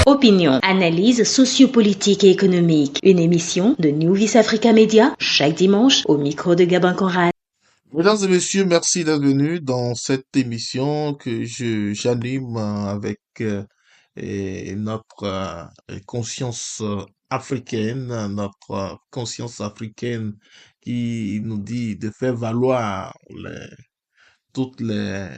Opinion, analyse sociopolitique et économique. Une émission de New Vis Africa Media chaque dimanche au micro de Gabin Conrad. Mesdames et messieurs, merci d'être venus dans cette émission que j'anime avec notre conscience africaine, notre conscience africaine qui nous dit de faire valoir toutes les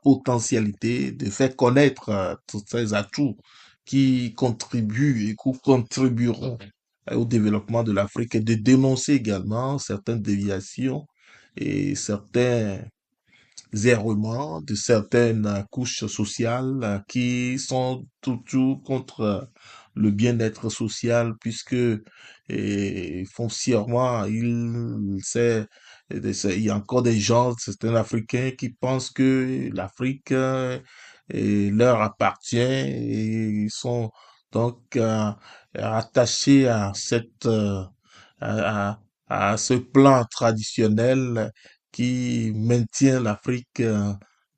potentialités, de faire connaître tous ces atouts qui contribuent et qui contribueront au développement de l'Afrique et de dénoncer également certaines déviations et certains errements de certaines couches sociales qui sont toujours contre le bien-être social puisque foncièrement il y a encore des gens, certains Africains qui pensent que l'Afrique leur appartient et ils sont donc attachés à à, à ce plan traditionnel qui maintient l'Afrique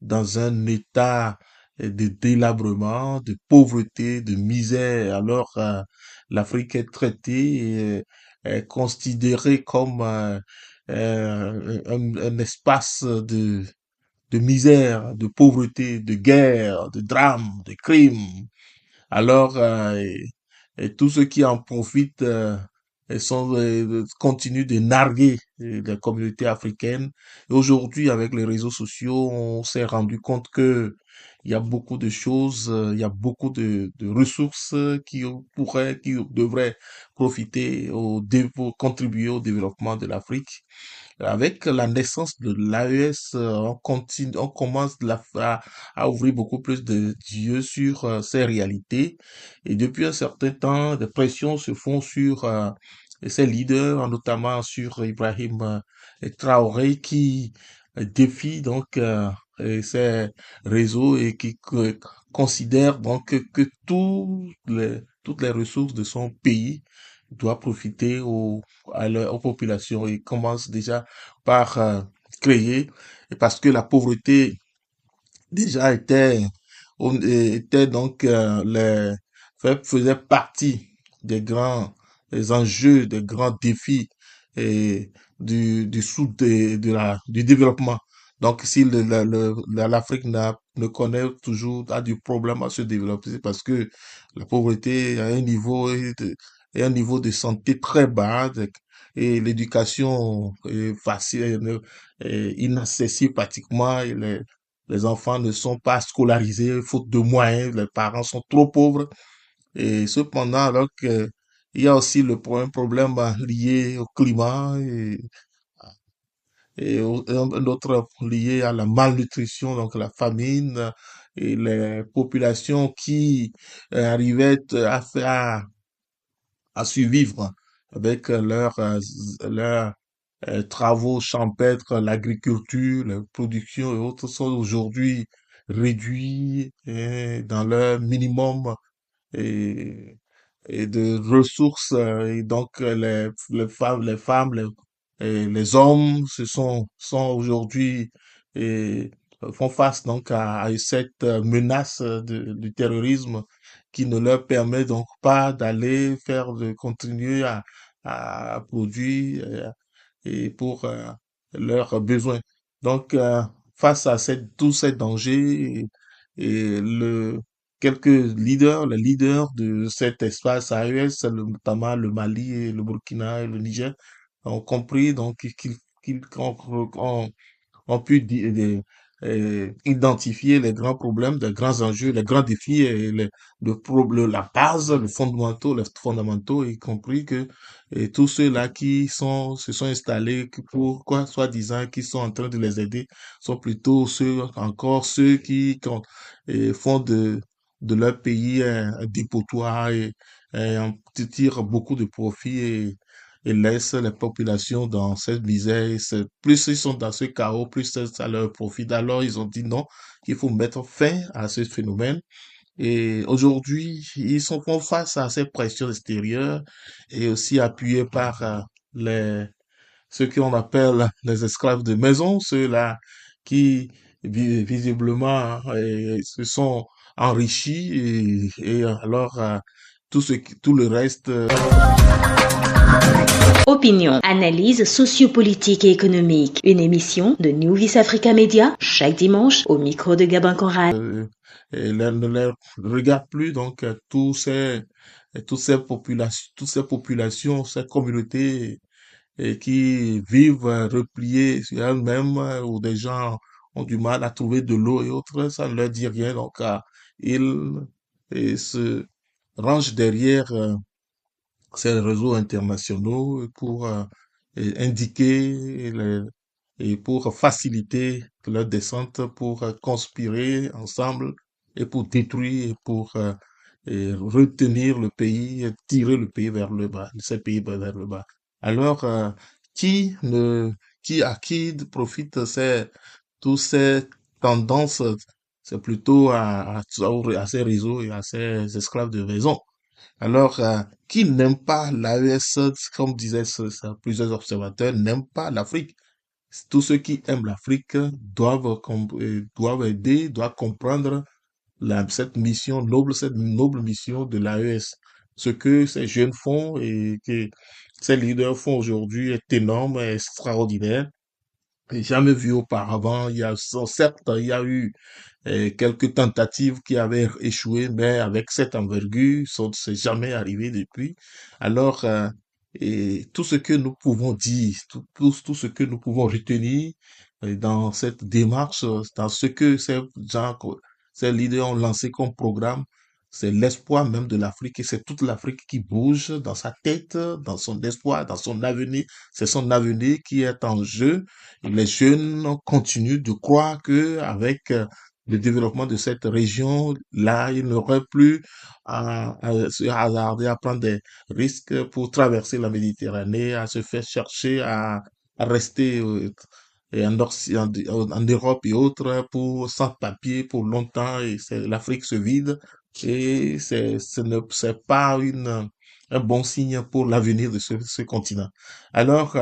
dans un état de délabrement, de pauvreté, de misère. Alors, l'Afrique est traitée et est considérée comme un espace de misère, de pauvreté, de guerre, de drame, de crime. Alors, et tous ceux qui en profitent continuent de narguer les communautés africaines. Et aujourd'hui, avec les réseaux sociaux, on s'est rendu compte que il y a beaucoup de choses, il y a beaucoup de ressources qui devraient profiter pour contribuer au développement de l'Afrique. Avec la naissance de l'AES, on continue, on commence à ouvrir beaucoup plus d'yeux sur ces réalités. Et depuis un certain temps, des pressions se font sur ces leaders, notamment sur Ibrahim Traoré, qui défie donc ces réseaux et qui considère donc que toutes les ressources de son pays doivent profiter aux populations et commence déjà par créer, et parce que la pauvreté déjà était donc faisait partie des grands des enjeux, des grands défis et du développement. Donc, si l'Afrique ne connaît toujours, a du problème à se développer, c'est parce que la pauvreté a un niveau et un niveau de santé très bas et l'éducation est facile, est inaccessible pratiquement. Et les enfants ne sont pas scolarisés faute de moyens, les parents sont trop pauvres. Et cependant, alors que il y a aussi un problème lié au climat un autre lié à la malnutrition, donc la famine et les populations qui arrivaient à survivre avec leurs travaux champêtres, l'agriculture, la production et autres sont aujourd'hui réduits dans leur minimum et, et de ressources. Et donc, les femmes, et les hommes sont aujourd'hui et font face donc à cette menace du terrorisme qui ne leur permet donc pas d'aller continuer à produire et pour leurs besoins. Donc, face à tous ces dangers et quelques leaders, les leaders de cet espace AES, notamment le Mali et le Burkina et le Niger, ont compris donc ont pu identifier les grands problèmes, les grands enjeux, les grands défis et la base, les fondamentaux, y compris que tous ceux-là se sont installés pour quoi, soi-disant, qui sont en train de les aider, sont plutôt ceux qui font de leur pays un dépotoir et en tirent beaucoup de profit et laissent les populations dans cette misère. Plus ils sont dans ce chaos, plus ça leur profite. Alors ils ont dit non, il faut mettre fin à ce phénomène. Et aujourd'hui, font face à ces pressions extérieures et aussi appuyés par ceux qu'on appelle les esclaves de maison, ceux-là qui visiblement se sont enrichi et alors tout le reste. Opinion, analyse sociopolitique et économique. Une émission de New Vis Africa Media chaque dimanche au micro de Gabin Conrad. Ne les regarde plus donc toutes ces populations, ces communautés qui vivent repliées sur elles-mêmes où des gens ont du mal à trouver de l'eau et autres, ça ne leur dit rien donc ils se rangent derrière ces réseaux internationaux pour indiquer et pour faciliter leur descente, pour conspirer ensemble et pour détruire et pour et retenir le pays, tirer le pays vers le bas, ces pays vers le bas. Alors, qui ne, à qui profitent tous ces tendances? C'est plutôt à ces réseaux et à ces esclaves de raison. Alors, qui n'aime pas l'AES, comme disaient plusieurs observateurs, n'aiment pas l'Afrique. Tous ceux qui aiment l'Afrique doivent aider, doivent comprendre cette noble mission de l'AES. Ce que ces jeunes font et que ces leaders font aujourd'hui est énorme, est extraordinaire. Et jamais vu auparavant. Certes, il y a eu quelques tentatives qui avaient échoué, mais avec cette envergure, ça ne s'est jamais arrivé depuis. Alors, et tout ce que nous pouvons dire, tout ce que nous pouvons retenir dans cette démarche, dans ce que ces leaders ont lancé comme programme, c'est l'espoir même de l'Afrique et c'est toute l'Afrique qui bouge dans sa tête, dans son espoir, dans son avenir. C'est son avenir qui est en jeu. Et les jeunes continuent de croire que avec le développement de cette région, là, il n'aurait plus à se hasarder, à prendre des risques pour traverser la Méditerranée, à se faire chercher, à rester en Europe et autres pour sans papier pour longtemps et l'Afrique se vide et c'est pas un bon signe pour l'avenir de ce continent. Alors,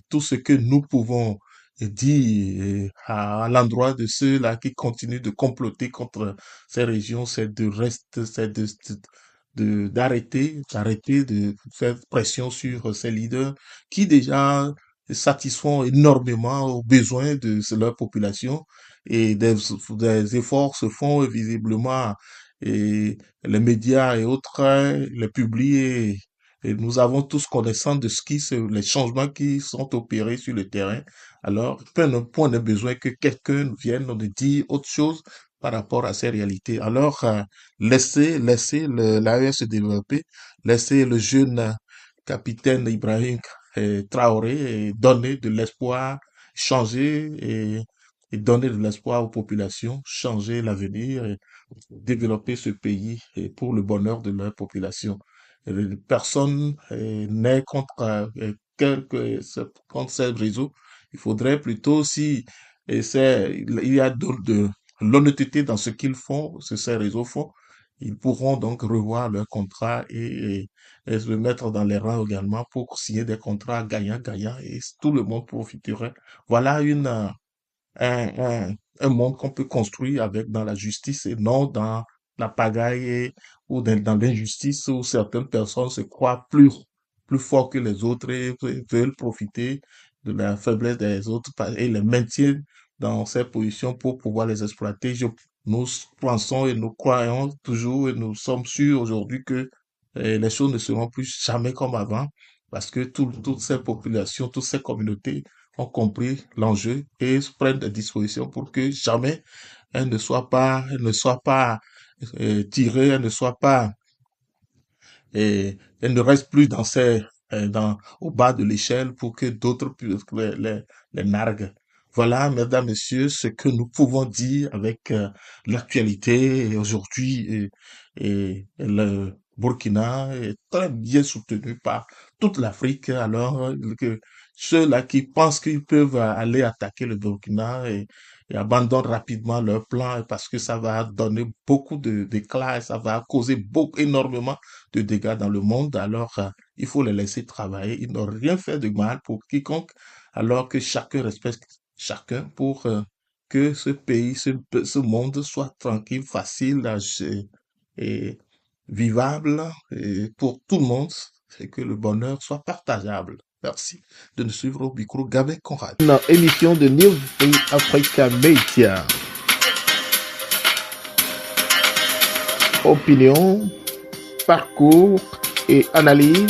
tout ce que nous pouvons dire à l'endroit de ceux-là qui continuent de comploter contre ces régions, c'est d'arrêter de faire pression sur ces leaders qui déjà satisfont énormément aux besoins de leur population et des efforts se font visiblement et les médias et autres les publient et nous avons tous connaissance de les changements qui sont opérés sur le terrain. Alors, point de besoin que quelqu'un vienne nous dire autre chose par rapport à ces réalités. Alors, laissez l'AES se développer, laissez le jeune capitaine Ibrahim Traoré et donner de l'espoir, changer et donner de l'espoir aux populations, changer l'avenir et développer ce pays et pour le bonheur de leur population. Personne n'est contre ces réseaux. Il faudrait plutôt si il y a de l'honnêteté dans ce qu'ils font, ce que ces réseaux font, ils pourront donc revoir leur contrat et se mettre dans les rangs également pour signer des contrats gagnant-gagnant et tout le monde profiterait. Voilà un, un monde qu'on peut construire avec dans la justice et non dans la pagaille ou dans l'injustice où certaines personnes se croient plus forts que les autres et veulent profiter de la faiblesse des autres et les maintiennent dans ces positions pour pouvoir les exploiter. Nous pensons et nous croyons toujours et nous sommes sûrs aujourd'hui que les choses ne seront plus jamais comme avant parce que toutes ces populations, toutes ces communautés ont compris l'enjeu et prennent des dispositions pour que jamais elles ne soient pas tirées, elles ne soient pas elles ne restent plus au bas de l'échelle pour que d'autres puissent les narguent. Voilà, mesdames, messieurs, ce que nous pouvons dire avec l'actualité aujourd'hui et le Burkina est très bien soutenu par toute l'Afrique. Alors que ceux-là qui pensent qu'ils peuvent aller attaquer le Burkina et abandonnent rapidement leur plan parce que ça va donner beaucoup d'éclat et ça va causer énormément de dégâts dans le monde, alors il faut les laisser travailler. Ils n'ont rien fait de mal pour quiconque, alors que chacun respecte chacun pour que ce pays, ce monde soit tranquille, facile et vivable et pour tout le monde et que le bonheur soit partageable. Merci de nous suivre au micro Gabin Conrad. Une émission de New Africa Media. Opinion, parcours et analyse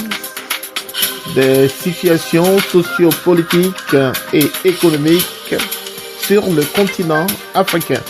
des situations sociopolitiques et économiques sur le continent africain.